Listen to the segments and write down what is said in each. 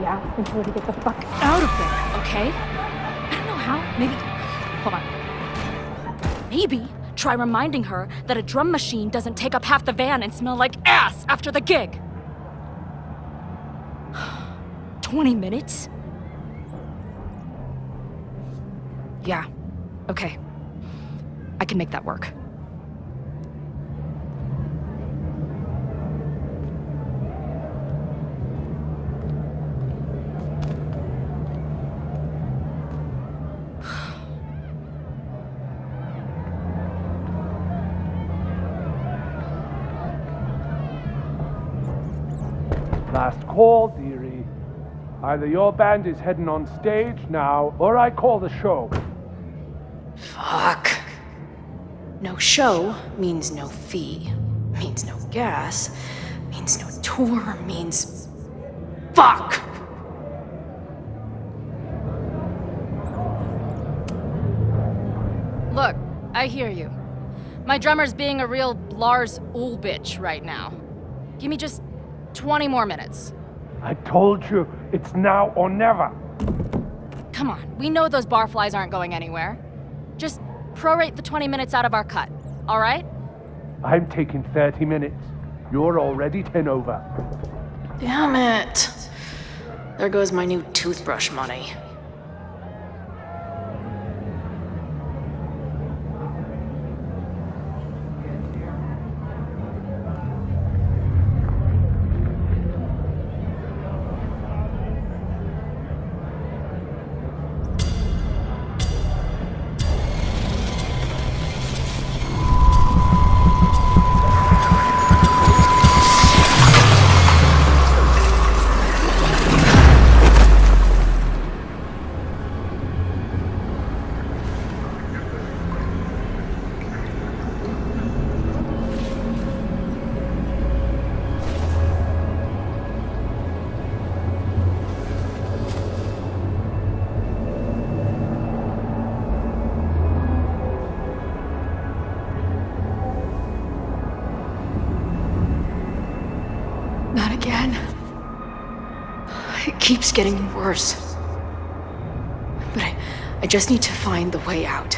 Yeah, and tell her to get the fuck out of there, okay? I don't know how. Maybe... Hold on. Maybe try reminding her that a drum machine doesn't take up half the van and smell like ass after the gig. 20 minutes? Yeah. Okay. I can make that work. Last call, dearie. Either your band is heading on stage now, or I call the show. Fuck. No show means no fee, means no gas, means no tour, means... Fuck! Look, I hear you. My drummer's being a real Lars Ulrich right now. Give me just 20 more minutes. I told you, it's now or never. Come on, we know those barflies aren't going anywhere. Just prorate the 20 minutes out of our cut, all right? I'm taking 30 minutes. You're already 10 over. Damn it. There goes my new toothbrush money. Not again. It keeps getting worse. But I just need to find the way out.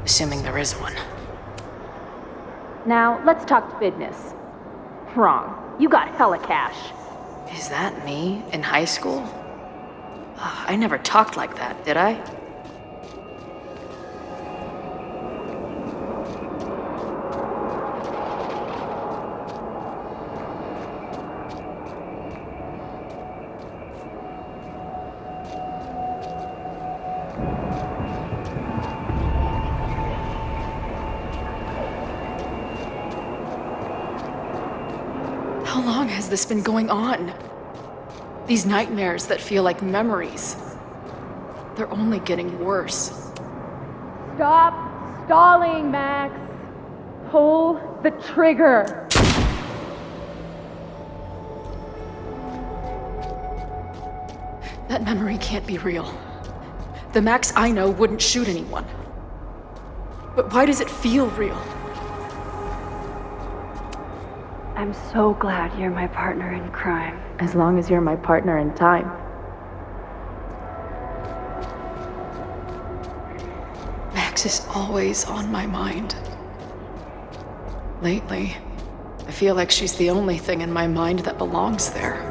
Assuming there is one. Now, let's talk business. Wrong. You got hella cash. Is that me in high school? I never talked like that, did I? How long has this been going on? These nightmares that feel like memories. They're only getting worse. Stop stalling, Max. Pull the trigger. That memory can't be real. The Max I know wouldn't shoot anyone. But why does it feel real? I'm so glad you're my partner in crime. As long as you're my partner in time. Max is always on my mind. Lately, I feel like she's the only thing in my mind that belongs there.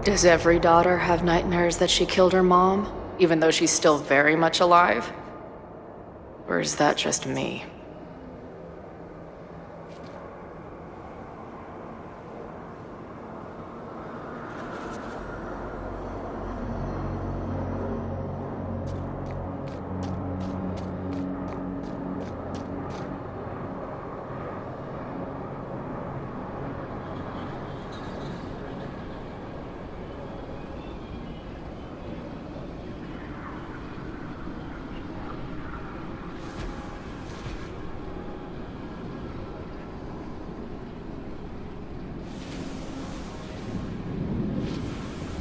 Does every daughter have nightmares that she killed her mom, even though she's still very much alive? Or is that just me?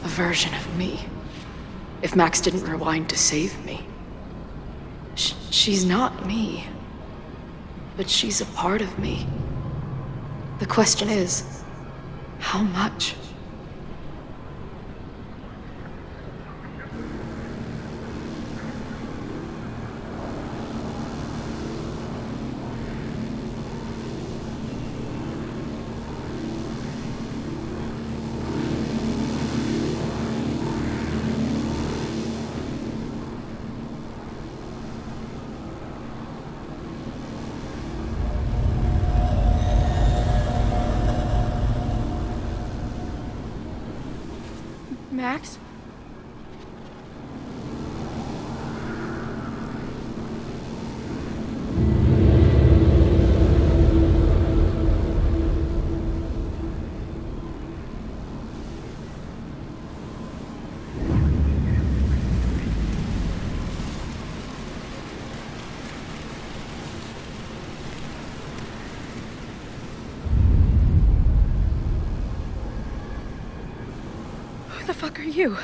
A version of me. If Max didn't rewind to save me. She's not me. But she's a part of me. The question is, how much? Max? Who the fuck are you?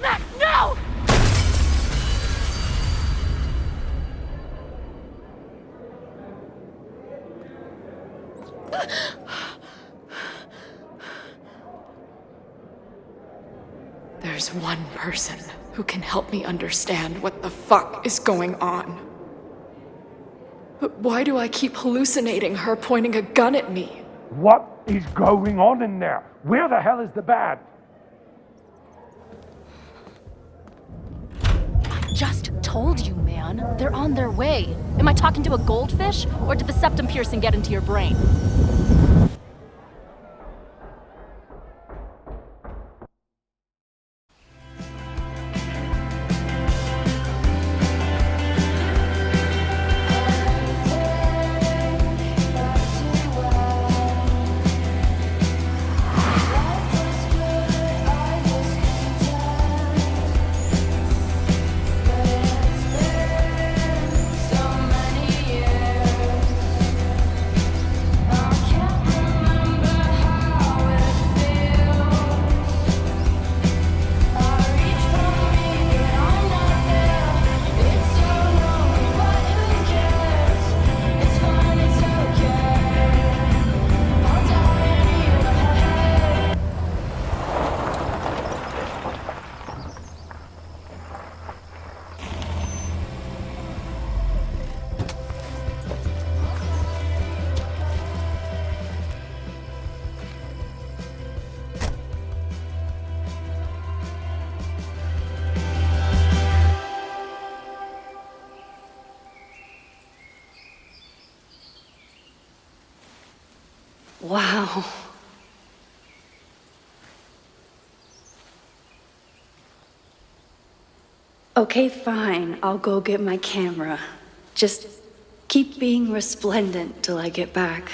Max, no! There's one person who can help me understand what the fuck is going on. But why do I keep hallucinating her pointing a gun at me? What is going on in there? Where the hell is the band? Just told you, man. They're on their way. Am I talking to a goldfish, or did the septum piercing get into your brain? Wow. Okay, fine. I'll go get my camera. Just keep being resplendent till I get back.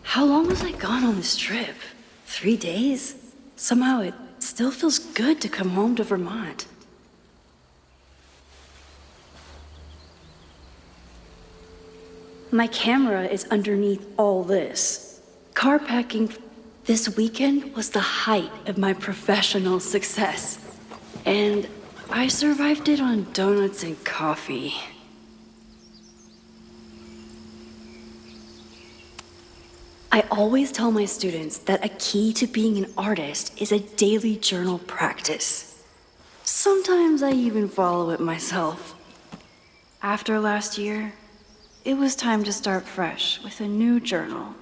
How long was I gone on this trip? 3 days? Somehow it still feels good to come home to Vermont. My camera is underneath all this. Car packing This weekend was the height of my professional success. And I survived it on donuts and coffee. I always tell my students that a key to being an artist is a daily journal practice. Sometimes I even follow it myself. After last year, it was time to start fresh with a new journal.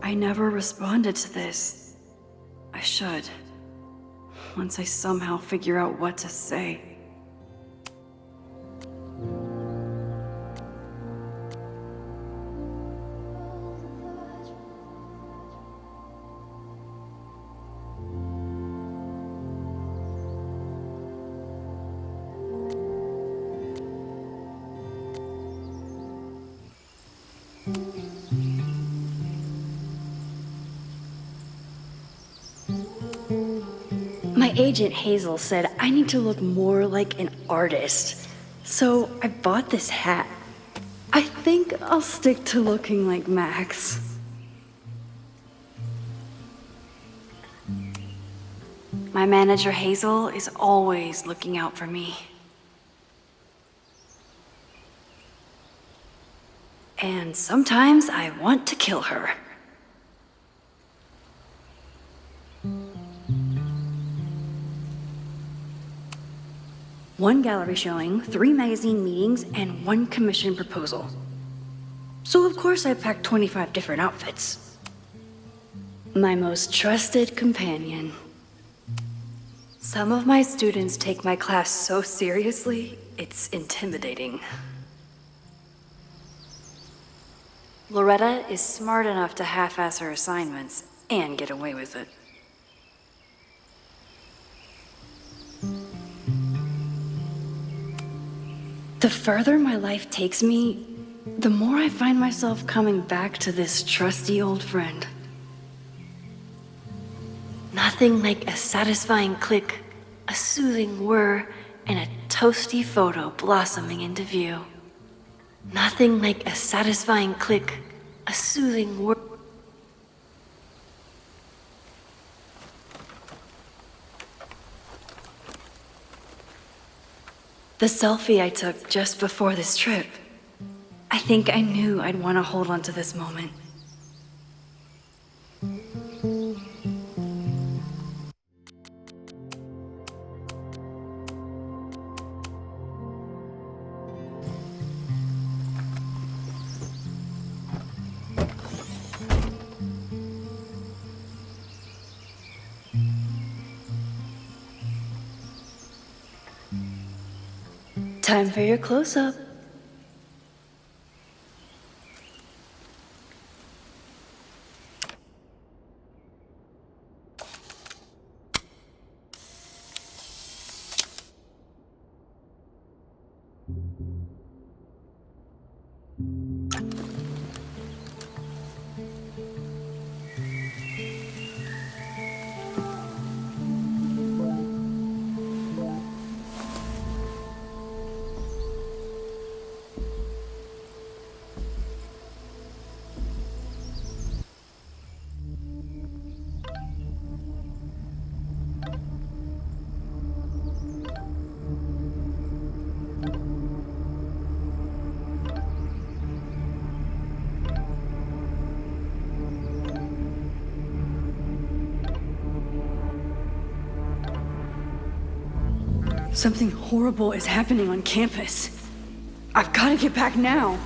I never responded to this. I should. Once I somehow figure out what to say. My agent Hazel said I need to look more like an artist, so I bought this hat. I think I'll stick to looking like Max. My manager Hazel is always looking out for me. And sometimes I want to kill her. One gallery showing, 3 magazine meetings, and 1 commission proposal. So of course I packed 25 different outfits. My most trusted companion. Some of my students take my class so seriously, it's intimidating. Loretta is smart enough to half-ass her assignments and get away with it. The further my life takes me, the more I find myself coming back to this trusty old friend. Nothing like a satisfying click, a soothing whir, and a toasty photo blossoming into view. Nothing like a satisfying click, a soothing whir. The selfie I took just before this trip. I think I knew I'd want to hold on to this moment. Time for your close-up. Something horrible is happening on campus. I've got to get back now.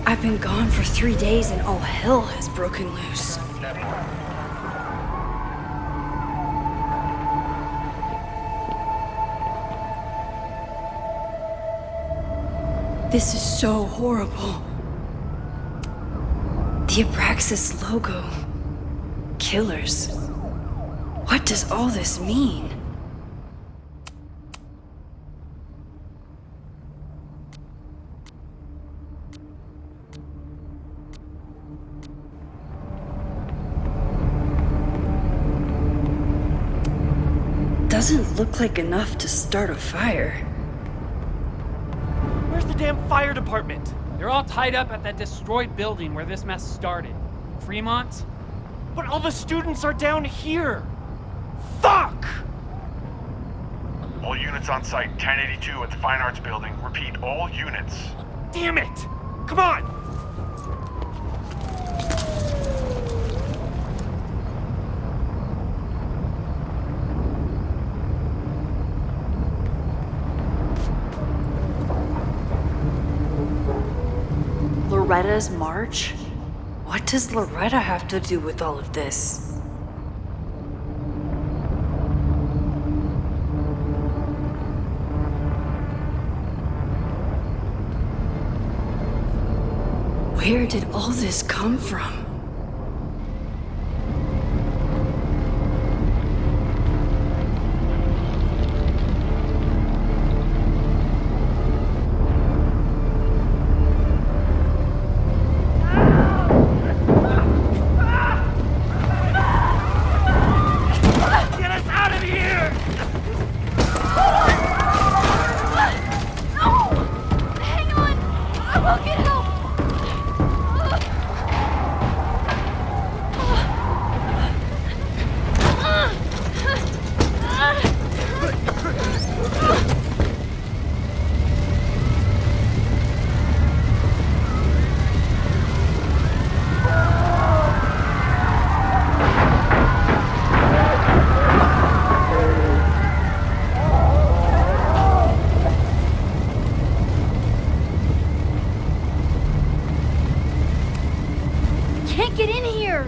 I've been gone for 3 days and all hell has broken loose. This is so horrible. The Abraxas logo. Killers. What does all this mean? Doesn't look like enough to start a fire. Where's the damn fire department? They're all tied up at that destroyed building where this mess started. Fremont? But all the students are down here! Fuck! All units on site, 1082 at the Fine Arts Building. Repeat, all units. Damn it! Come on! Loretta's march? What does Loretta have to do with all of this? Where did all this come from? Can't get in here!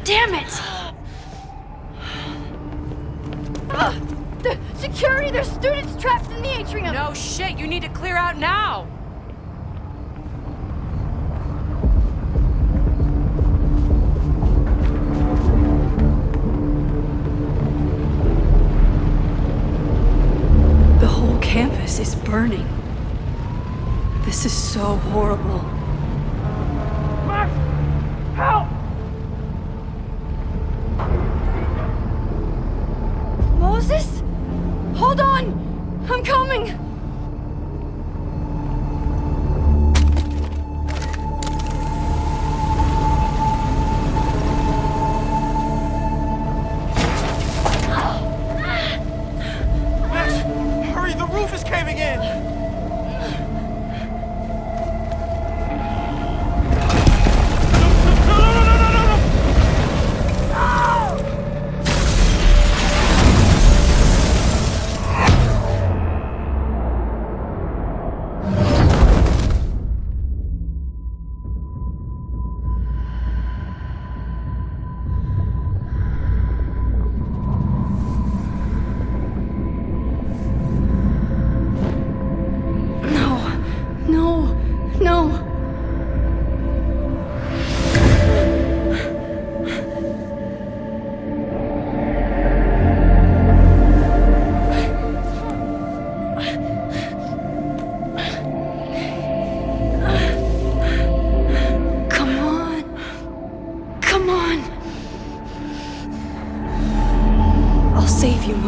Damn it! The security! There's students trapped in the atrium! No shit, you need to clear out now! The whole campus is burning. This is so horrible. Max! Help!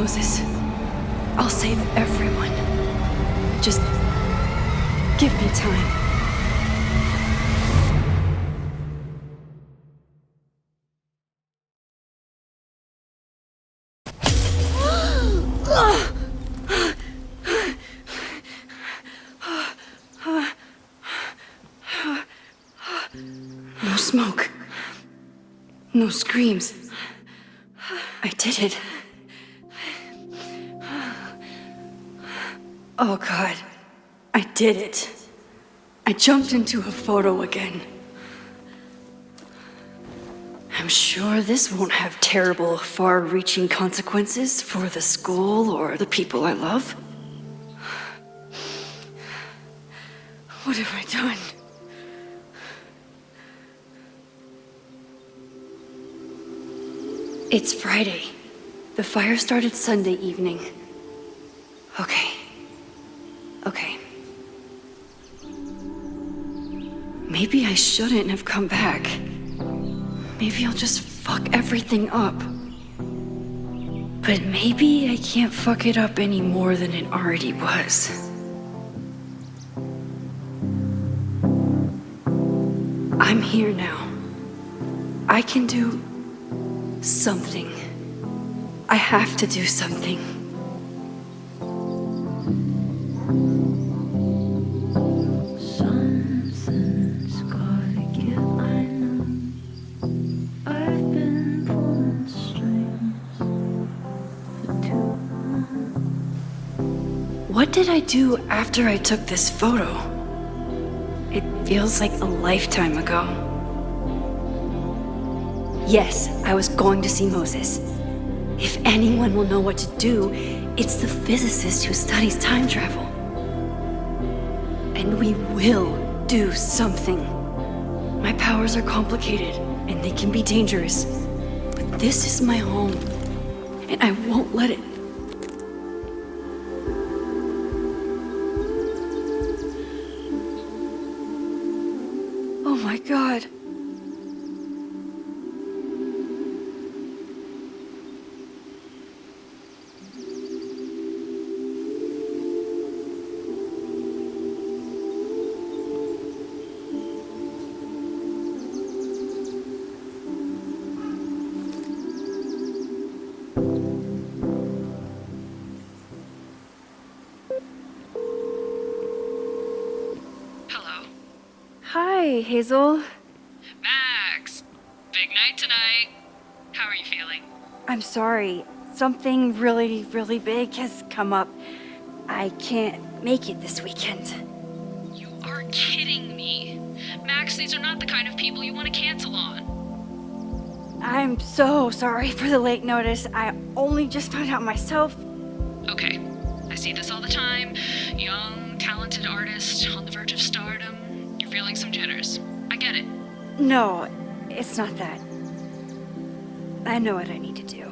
Moses. I'll save everyone. Just give me time. No smoke. No screams. I did it. Oh God, I did it. I jumped into a photo again. I'm sure this won't have terrible, far-reaching consequences for the school or the people I love. What have I done? It's Friday. The fire started Sunday evening. Okay. Maybe I shouldn't have come back. Maybe I'll just fuck everything up. But maybe I can't fuck it up any more than it already was. I'm here now. I can do something. I have to do something. Something's gotta give, I know. I've been pulling strings for too long. What did I do after I took this photo? It feels like a lifetime ago. Yes, I was going to see Moses. If anyone will know what to do, it's the physicist who studies time travel. And we will do something. My powers are complicated, and they can be dangerous. But this is my home, and I won't let it. Oh my God. Hi, Hazel. Max! Big night tonight. How are you feeling? I'm sorry. Something really, really big has come up. I can't make it this weekend. You are kidding me. Max, these are not the kind of people you want to cancel on. I'm so sorry for the late notice. I only just found out myself. Okay, I see this all the time. Young, talented artist on the verge of stardom. You're feeling some jitters. I get it. No, it's not that. I know what I need to do.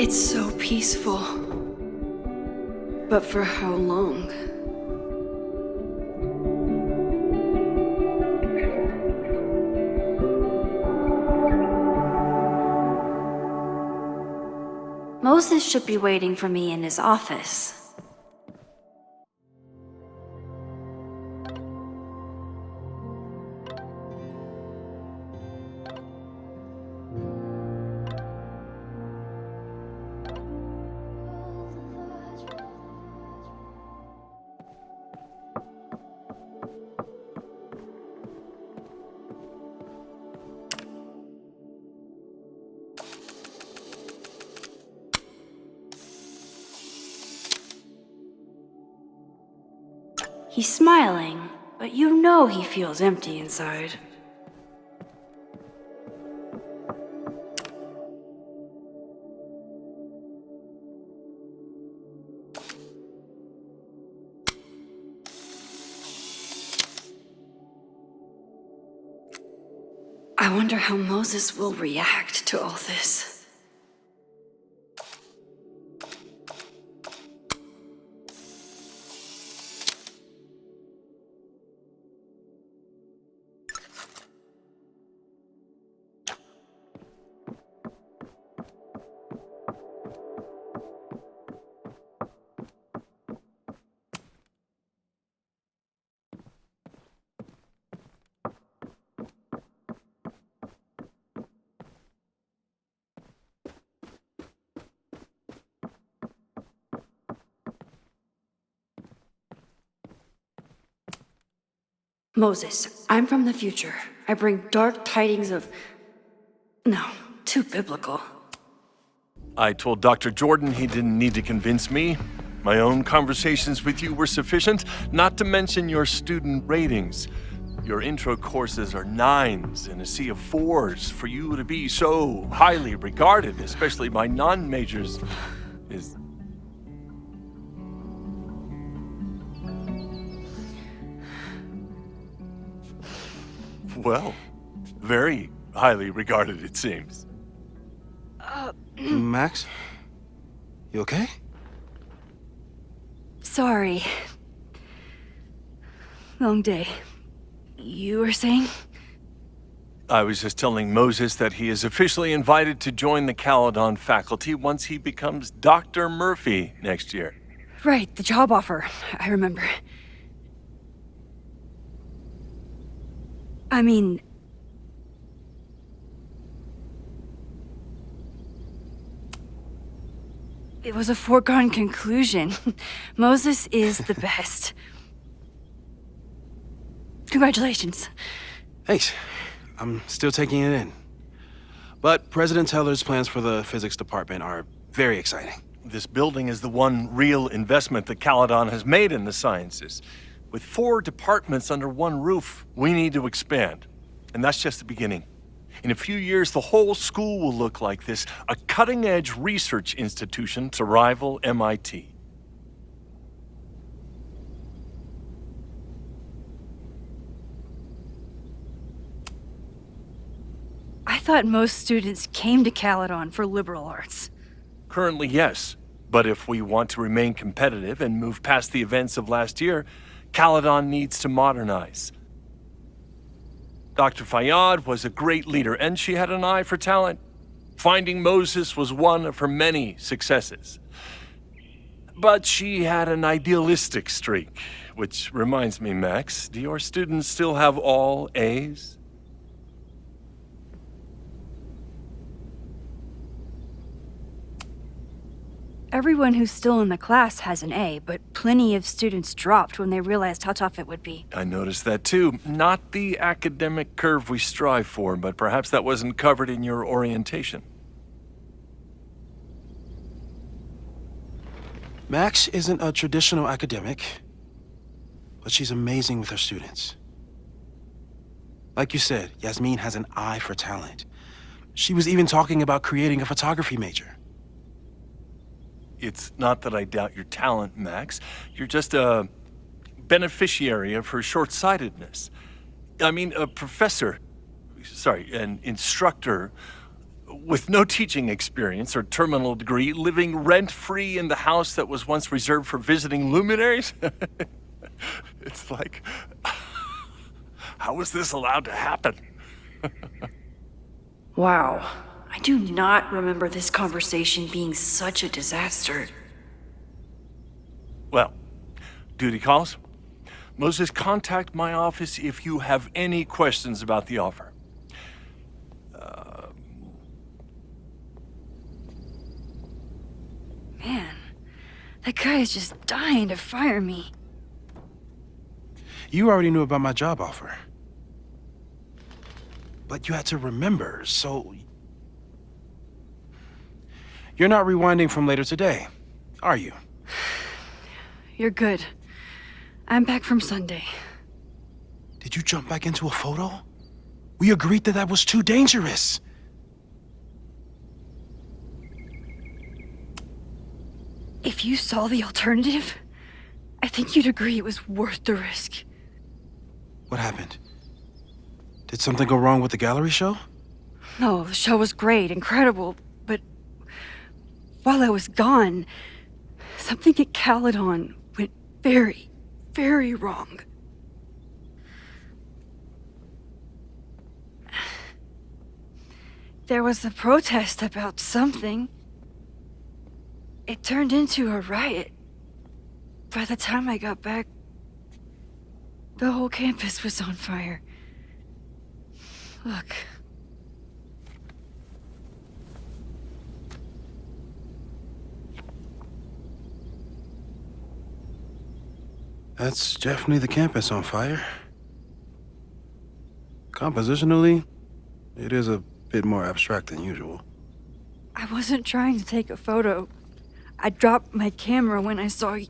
It's so peaceful. But for how long? Moses should be waiting for me in his office. He's smiling, but you know he feels empty inside. I wonder how Moses will react to all this. Moses, I'm from the future. I bring dark tidings of... No, too biblical. I told Dr. Jordan he didn't need to convince me. My own conversations with you were sufficient, not to mention your student ratings. Your intro courses are 9s in a sea of 4s. For you to be so highly regarded, especially by non-majors, is... Well, very highly regarded, it seems. Max? You okay? Sorry. Long day. You were saying? I was just telling Moses that he is officially invited to join the Caledon faculty once he becomes Dr. Murphy next year. Right, the job offer. I remember. I mean... It was a foregone conclusion. Moses is the best. Congratulations. Thanks. I'm still taking it in. But President Teller's plans for the physics department are very exciting. This building is the one real investment that Caledon has made in the sciences. With 4 departments under one roof, we need to expand. And that's just the beginning. In a few years, the whole school will look like this, a cutting-edge research institution to rival MIT. I thought most students came to Caledon for liberal arts. Currently, yes. But if we want to remain competitive and move past the events of last year, Caledon needs to modernize. Dr. Fayyad was a great leader, and she had an eye for talent. Finding Moses was one of her many successes. But she had an idealistic streak, which reminds me, Max, do your students still have all A's? Everyone who's still in the class has an A, but plenty of students dropped when they realized how tough it would be. I noticed that too. Not the academic curve we strive for, but perhaps that wasn't covered in your orientation. Max isn't a traditional academic, but she's amazing with her students. Like you said, Yasmin has an eye for talent. She was even talking about creating a photography major. It's not that I doubt your talent, Max. You're just a beneficiary of her short-sightedness. I mean, an instructor with no teaching experience or terminal degree, living rent-free in the house that was once reserved for visiting luminaries? It's like, how was this allowed to happen? Wow. I do not remember this conversation being such a disaster. Well, duty calls. Moses, contact my office if you have any questions about the offer. Man, that guy is just dying to fire me. You already knew about my job offer. But you had to remember, so... You're not rewinding from later today, are you? You're good. I'm back from Sunday. Did you jump back into a photo? We agreed that that was too dangerous. If you saw the alternative, I think you'd agree it was worth the risk. What happened? Did something go wrong with the gallery show? No, the show was great, incredible, but while I was gone, something at Caledon went very, very wrong. There was a protest about something. It turned into a riot. By the time I got back, the whole campus was on fire. Look. That's definitely the campus on fire. Compositionally, it is a bit more abstract than usual. I wasn't trying to take a photo. I dropped my camera when I saw you.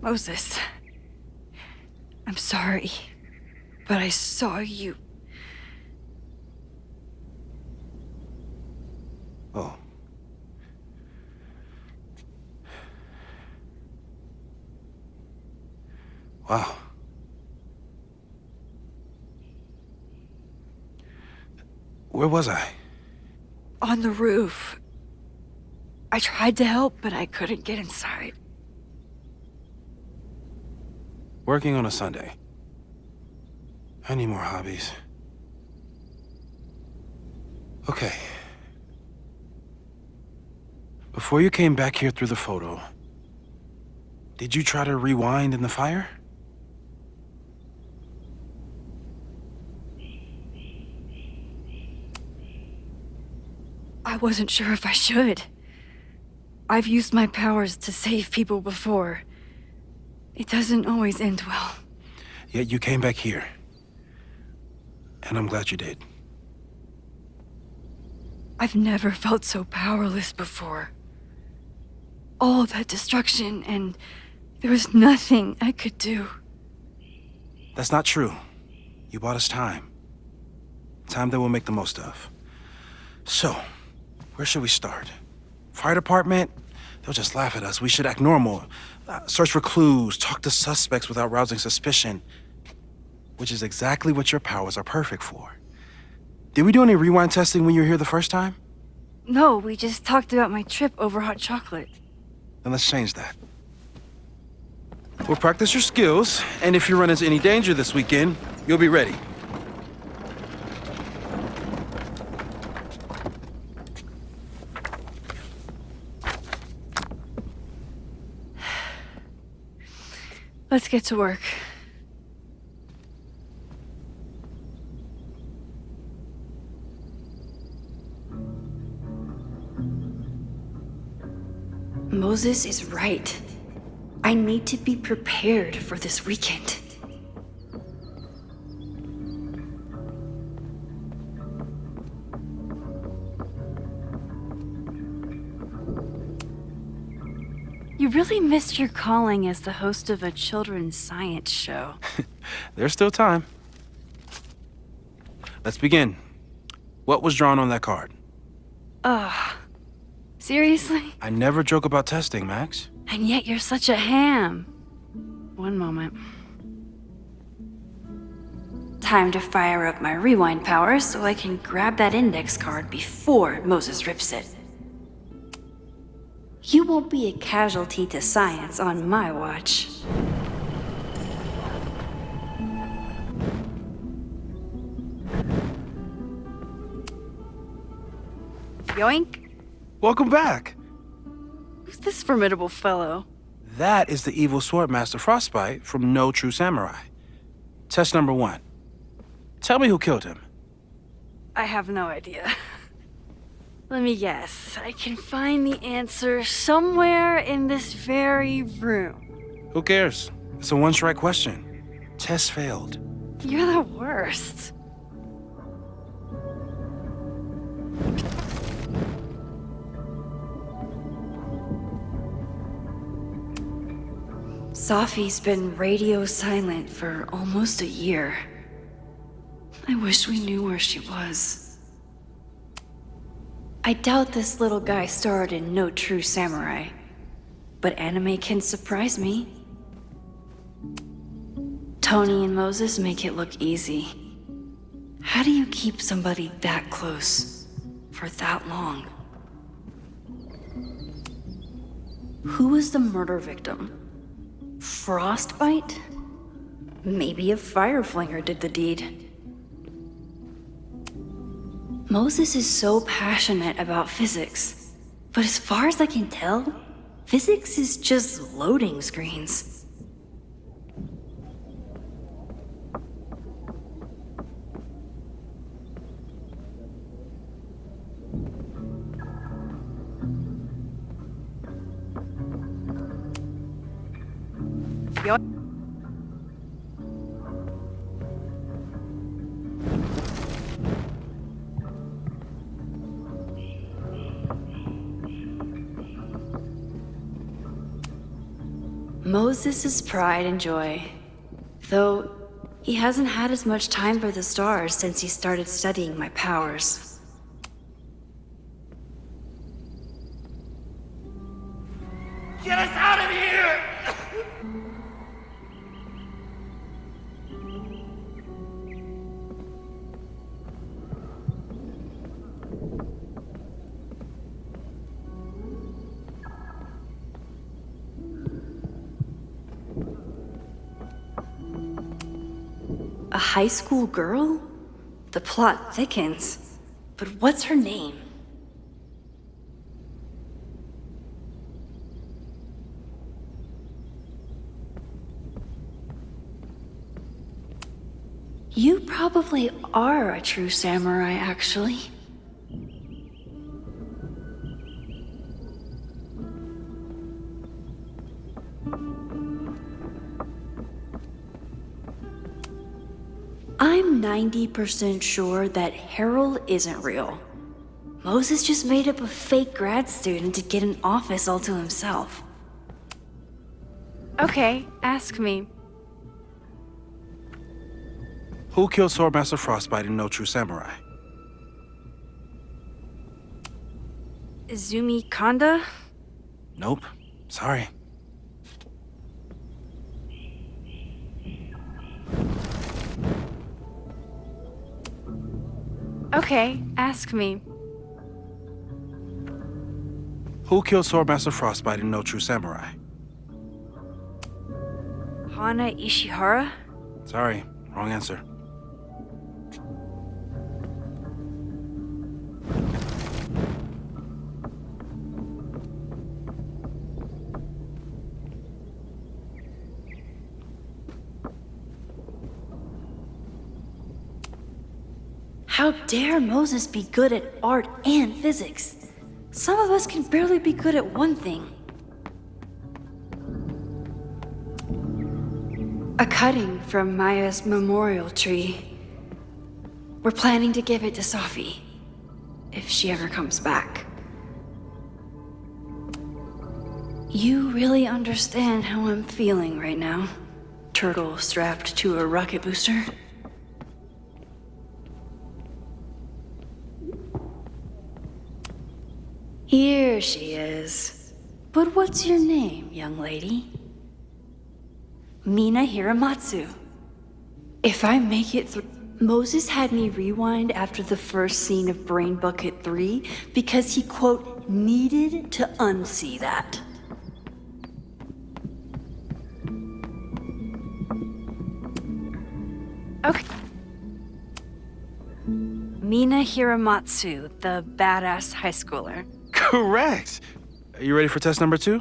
Moses, I'm sorry, but I saw you. Oh. Wow. Where was I? On the roof. I tried to help, but I couldn't get inside. Working on a Sunday. I need more hobbies. Okay. Before you came back here through the photo, did you try to rewind in the fire? I wasn't sure if I should. I've used my powers to save people before. It doesn't always end well. Yet you came back here. And I'm glad you did. I've never felt so powerless before. All that destruction, and there was nothing I could do. That's not true. You bought us time. Time that we'll make the most of. So, where should we start? Fire department? They'll just laugh at us. We should act normal. Search for clues, talk to suspects without rousing suspicion. Which is exactly what your powers are perfect for. Did we do any rewind testing when you were here the first time? No, we just talked about my trip over hot chocolate. Then let's change that. We'll practice your skills, and if you run into any danger this weekend, you'll be ready. Let's get to work. Moses is right. I need to be prepared for this weekend. You really missed your calling as the host of a children's science show. There's still time. Let's begin. What was drawn on that card? Seriously? I never joke about testing, Max. And yet you're such a ham. One moment. Time to fire up my rewind powers so I can grab that index card before Moses rips it. You won't be a casualty to science on my watch. Yoink. Welcome back. Who's this formidable fellow? That is the evil sword master Frostbite from No True Samurai. Test number 1. Tell me who killed him. I have no idea. Let me guess. I can find the answer somewhere in this very room. Who cares? It's a one-strike question. Test failed. You're the worst. Safi's been radio silent for almost a year. I wish we knew where she was. I doubt this little guy starred in No True Samurai. but anime can surprise me. Tony and Moses make it look easy. How do you keep somebody that close for that long? Who was the murder victim? Frostbite? Maybe a fire flinger did the deed. Moses is so passionate about physics, but as far as I can tell, physics is just loading screens. Moses' pride and joy, though he hasn't had as much time for the stars since he started studying my powers. Get us out of here! A high school girl? The plot thickens. But what's her name? You probably are a true samurai, actually. I'm 90% sure that Harold isn't real. Moses just made up a fake grad student to get an office all to himself. Okay, ask me. Who killed Swordmaster Frostbite in No True Samurai? Izumi Kanda? Nope. Sorry. Okay, ask me. Who killed Swordmaster Frostbite in No True Samurai? Hana Ishihara? Sorry, wrong answer. How dare Moses be good at art and physics? Some of us can barely be good at one thing. A cutting from Maya's memorial tree. We're planning to give it to Safi, if she ever comes back. You really understand how I'm feeling right now, turtle strapped to a rocket booster? Here she is. But what's your name, young lady? Mina Hiramatsu. If I make it through... Moses had me rewind after the first scene of Brain Bucket 3 because he, quote, needed to unsee that. Okay. Mina Hiramatsu, the badass high schooler. Correct! Are you ready for test number 2?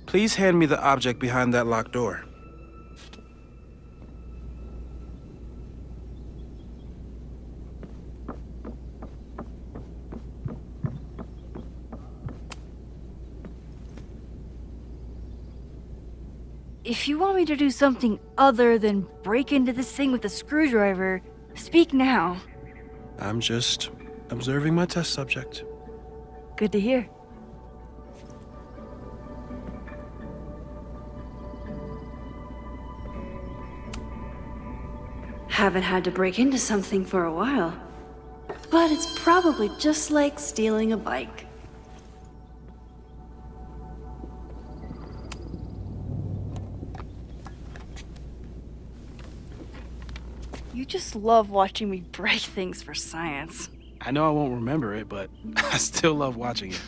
Please hand me the object behind that locked door. If you want me to do something other than break into this thing with a screwdriver, speak now. I'm just observing my test subject. Good to hear. Haven't had to break into something for a while. But it's probably just like stealing a bike. You just love watching me break things for science. I know I won't remember it, but I still love watching it.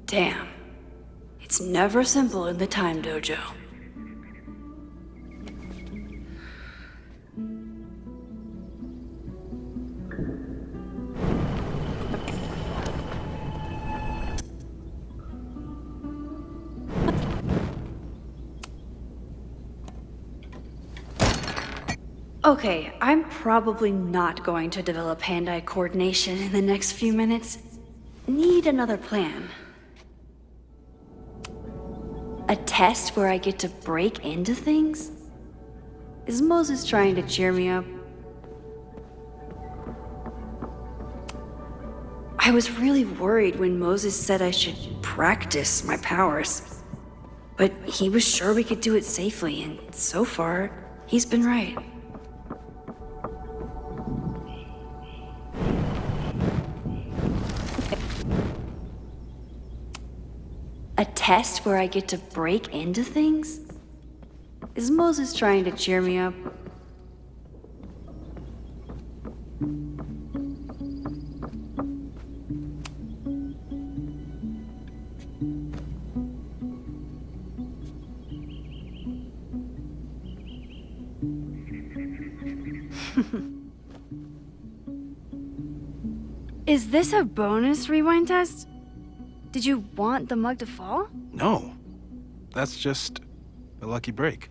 Damn. It's never simple in the time dojo. Okay, I'm probably not going to develop hand-eye coordination in the next few minutes. Need another plan. A test where I get to break into things? Is Moses trying to cheer me up? I was really worried when Moses said I should practice my powers. But he was sure we could do it safely, and so far, he's been right. A test where I get to break into things? Is Moses trying to cheer me up? Is this a bonus rewind test? Did you want the mug to fall? No. That's just a lucky break.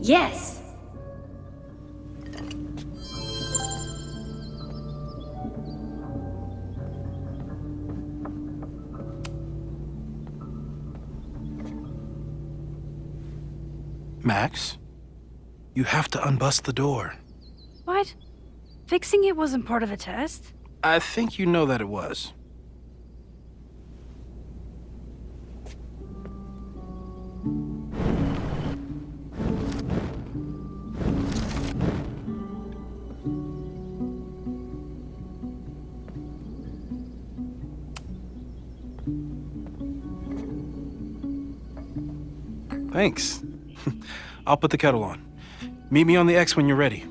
Yes! Max, you have to unbust the door. What? Fixing it wasn't part of the test? I think you know that it was. Thanks. I'll put the kettle on. Meet me on the X when you're ready.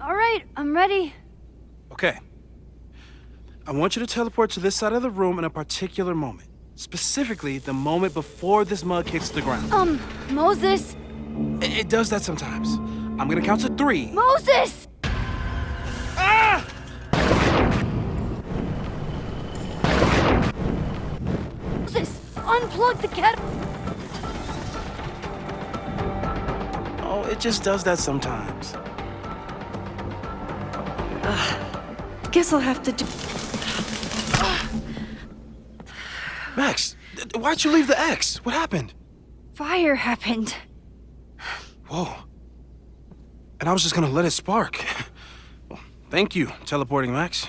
All right, I'm ready. Okay. I want you to teleport to this side of the room in a particular moment. Specifically, the moment before this mug hits the ground. Moses! It does that sometimes. I'm gonna count to 3. Moses! Ah! Moses, unplug the kettle! Oh, it just does that sometimes. Guess I'll have to do. Max, why'd you leave the X? What happened? Fire happened. Whoa. And I was just gonna let it spark. Well, thank you, teleporting Max.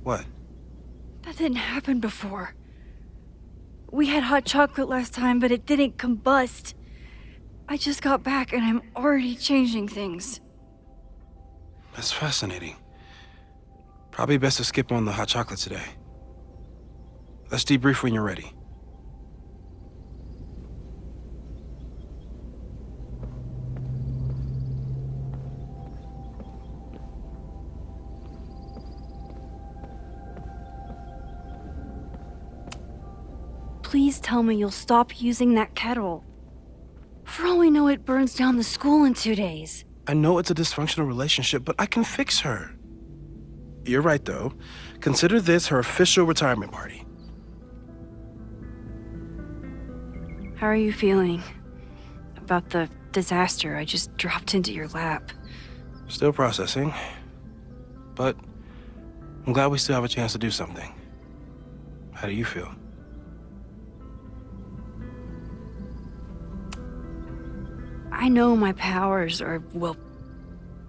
What? That didn't happen before. We had hot chocolate last time, but it didn't combust. I just got back and I'm already changing things. That's fascinating. Probably best to skip on the hot chocolate today. Let's debrief when you're ready. Please tell me you'll stop using that kettle. For all we know, it burns down the school in 2 days. I know it's a dysfunctional relationship, but I can fix her. You're right, though. Consider this her official retirement party. How are you feeling about the disaster I just dropped into your lap? Still processing. But I'm glad we still have a chance to do something. How do you feel? I know my powers are, well,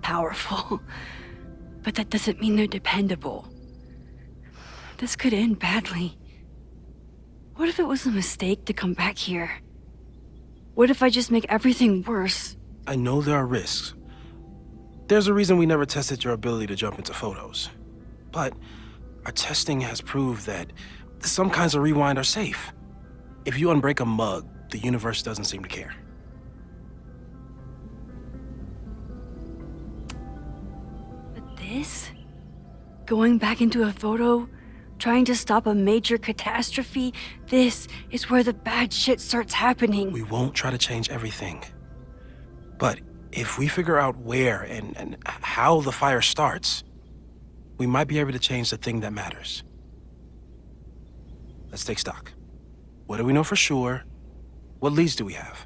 powerful, but that doesn't mean they're dependable. This could end badly. What if it was a mistake to come back here? What if I just make everything worse? I know there are risks. There's a reason we never tested your ability to jump into photos. But our testing has proved that some kinds of rewind are safe. If you unbreak a mug, the universe doesn't seem to care. This? Going back into a photo? Trying to stop a major catastrophe? This is where the bad shit starts happening. We won't try to change everything. But if we figure out where and how the fire starts, we might be able to change the thing that matters. Let's take stock. What do we know for sure? What leads do we have?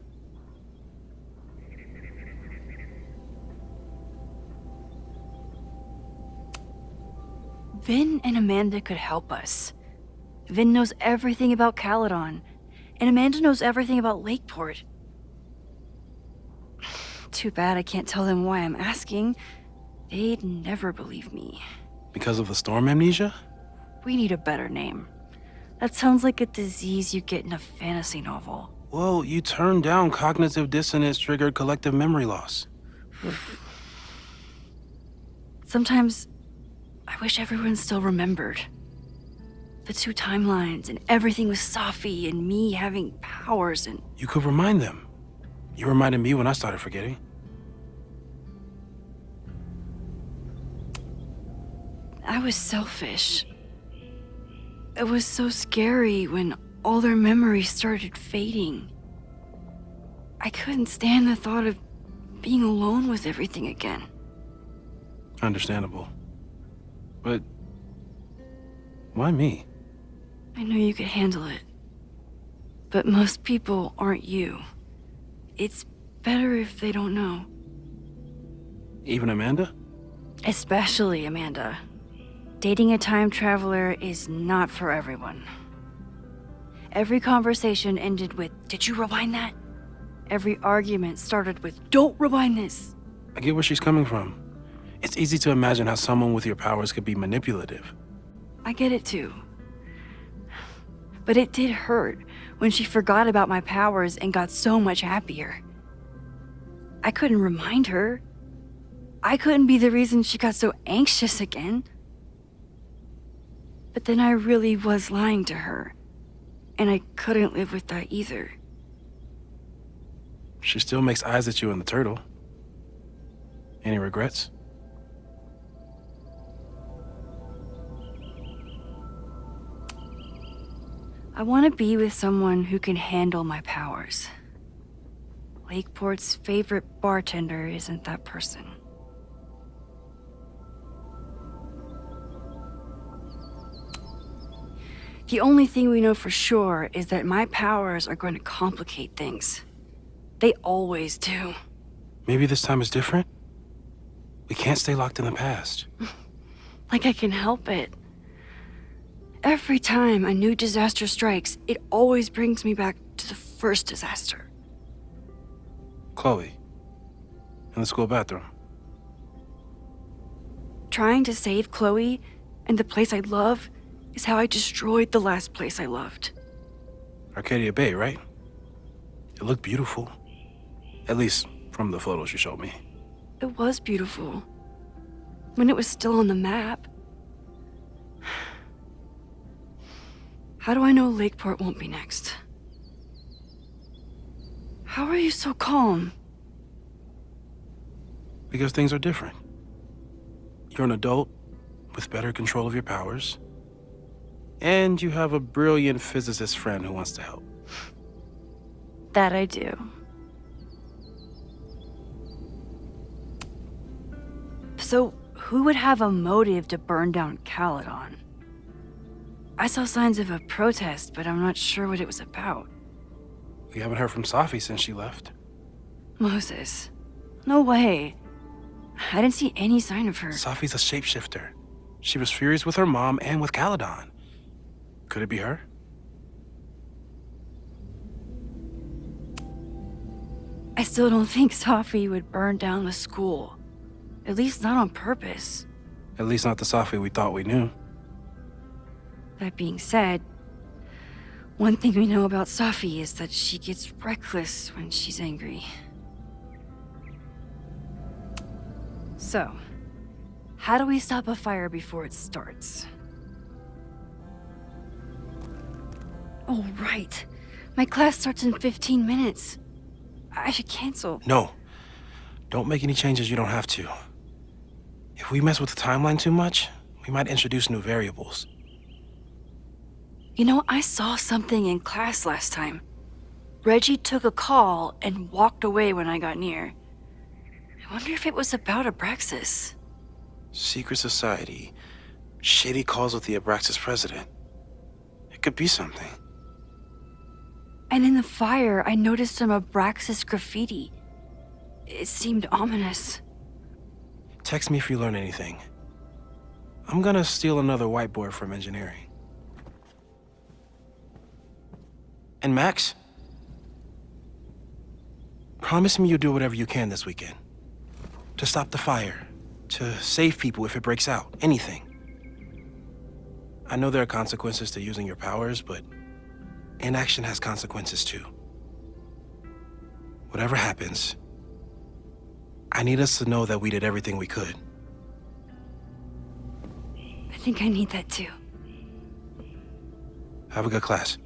Vin and Amanda could help us. Vin knows everything about Caledon, and Amanda knows everything about Lakeport. Too bad I can't tell them why I'm asking. They'd never believe me. Because of the storm amnesia? We need a better name. That sounds like a disease you get in a fantasy novel. Well, you turned down cognitive dissonance triggered collective memory loss. Sometimes I wish everyone still remembered. The 2 timelines and everything with Safi and me having powers and... You could remind them. You reminded me when I started forgetting. I was selfish. It was so scary when all their memories started fading. I couldn't stand the thought of being alone with everything again. Understandable. But why me? I know you could handle it. But most people aren't you. It's better if they don't know. Even Amanda? Especially Amanda. Dating a time traveler is not for everyone. Every conversation ended with, "Did you rewind that?" Every argument started with, "Don't rewind this." I get where she's coming from. It's easy to imagine how someone with your powers could be manipulative. I get it too. But it did hurt when she forgot about my powers and got so much happier. I couldn't remind her. I couldn't be the reason she got so anxious again. But then I really was lying to her, and I couldn't live with that either. She still makes eyes at you and the turtle. Any regrets? I want to be with someone who can handle my powers. Lakeport's favorite bartender isn't that person. The only thing we know for sure is that my powers are going to complicate things. They always do. Maybe this time is different? We can't stay locked in the past. Like I can help it. Every time a new disaster strikes, it always brings me back to the first disaster. Chloe, in the school bathroom. Trying to save Chloe and the place I love is how I destroyed the last place I loved. Arcadia Bay, right? It looked beautiful. At least from the photos you showed me. It was beautiful. When it was still on the map. How do I know Lakeport won't be next? How are you so calm? Because things are different. You're an adult with better control of your powers. And you have a brilliant physicist friend who wants to help. That I do. So, who would have a motive to burn down Caledon? I saw signs of a protest, but I'm not sure what it was about. We haven't heard from Safi since she left. Moses. No way. I didn't see any sign of her. Safi's a shapeshifter. She was furious with her mom and with Caledon. Could it be her? I still don't think Safi would burn down the school. At least not on purpose. At least not the Safi we thought we knew. That being said, one thing we know about Safi is that she gets reckless when she's angry. So, how do we stop a fire before it starts? Oh, right. My class starts in 15 minutes. I should cancel. No. Don't make any changes you don't have to. If we mess with the timeline too much, we might introduce new variables. You know, I saw something in class last time. Reggie took a call and walked away when I got near. I wonder if it was about Abraxas. Secret society. Shady calls with the Abraxas president. It could be something. And in the fire, I noticed some Abraxas graffiti. It seemed ominous. Text me if you learn anything. I'm gonna steal another whiteboard from engineering. And Max? Promise me you'll do whatever you can this weekend. To stop the fire. To save people if it breaks out. Anything. I know there are consequences to using your powers, but inaction has consequences too. Whatever happens, I need us to know that we did everything we could. I think I need that too. Have a good class.